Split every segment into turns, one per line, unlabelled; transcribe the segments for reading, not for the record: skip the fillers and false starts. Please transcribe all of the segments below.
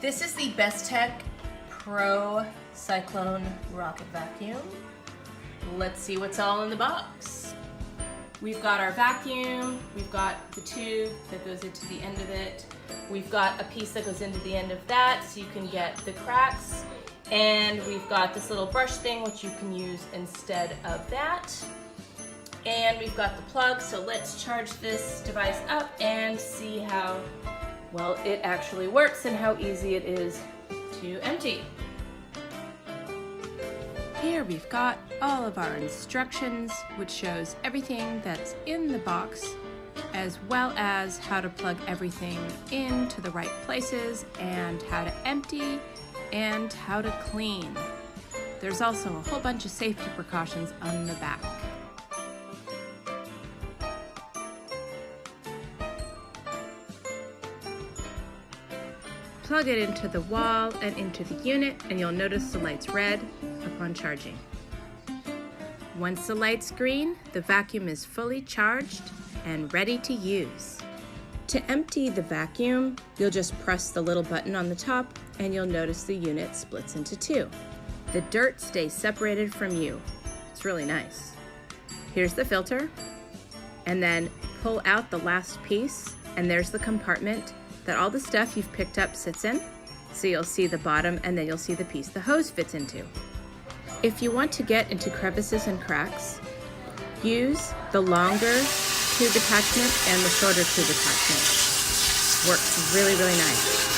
This is the BESTEK PRO-cyclone rocket vacuum. Let's see what's all in the box. We've got our vacuum, we've got the tube that goes into the end of it, we've got a piece that goes into the end of that so you can get the cracks, and we've got this little brush thing which you can use instead of that. And we've got the plug, so let's charge this device up and see how well it actually works and how easy it is to empty. Here we've got all of our instructions, which shows everything that's in the box, as well as how to plug everything into the right places and how to empty and how to clean. There's also a whole bunch of safety precautions on the back. Plug it into the wall and into the unit, and you'll notice the light's red upon charging. Once the light's green, the vacuum is fully charged and ready to use. To empty the vacuum, you'll just press the little button on the top and you'll notice the unit splits into two. The dirt stays separated from you. It's really nice. Here's the filter, and then pull out the last piece, and there's the compartment that all the stuff you've picked up sits in. So you'll see the bottom, and then you'll see the piece the hose fits into. If you want to get into crevices and cracks, use the longer tube attachment and the shorter tube attachment. Works really, really nice.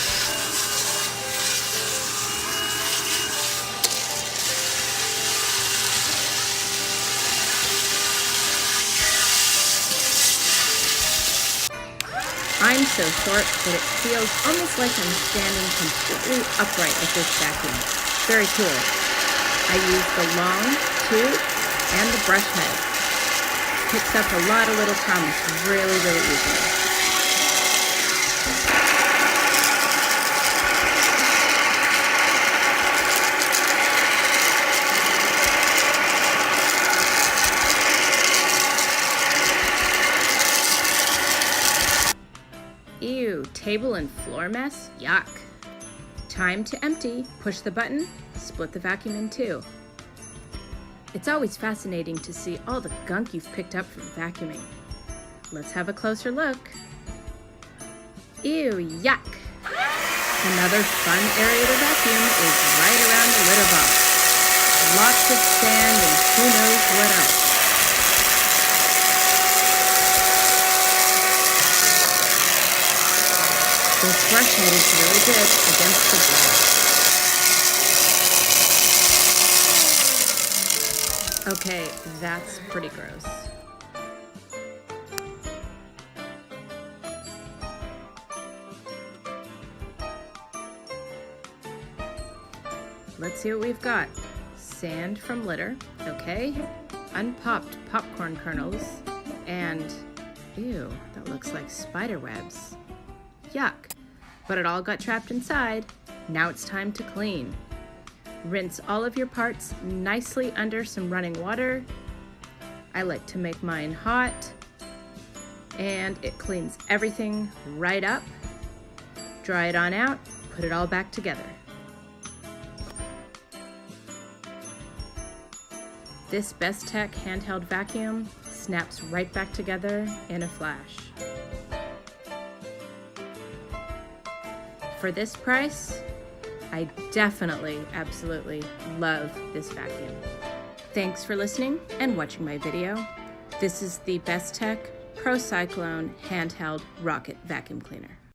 I'm so short that it feels almost like I'm standing completely upright with this vacuum. Very cool. I use the long tube and the brush head. Picks up a lot of little crumbs really, really easily. Ew, table and floor mess? Yuck. Time to empty. Push the button, split the vacuum in two. It's always fascinating to see all the gunk you've picked up from vacuuming. Let's have a closer look. Ew, yuck. Another fun area to vacuum is right around the litter box. Lots of sand and who knows what else. This brush head is really good against the blood. Okay, that's pretty gross. Let's see what we've got. Sand from litter, okay. Unpopped popcorn kernels, and ew, that looks like spider webs. Yuck, but it all got trapped inside. Now it's time to clean. Rinse all of your parts nicely under some running water. I like to make mine hot, and it cleans everything right up. Dry it on out, put it all back together. This BESTEK handheld vacuum snaps right back together in a flash. For this price, I definitely, absolutely love this vacuum. Thanks for listening and watching my video. This is the BESTEK PRO-cyclone handheld rocket vacuum cleaner.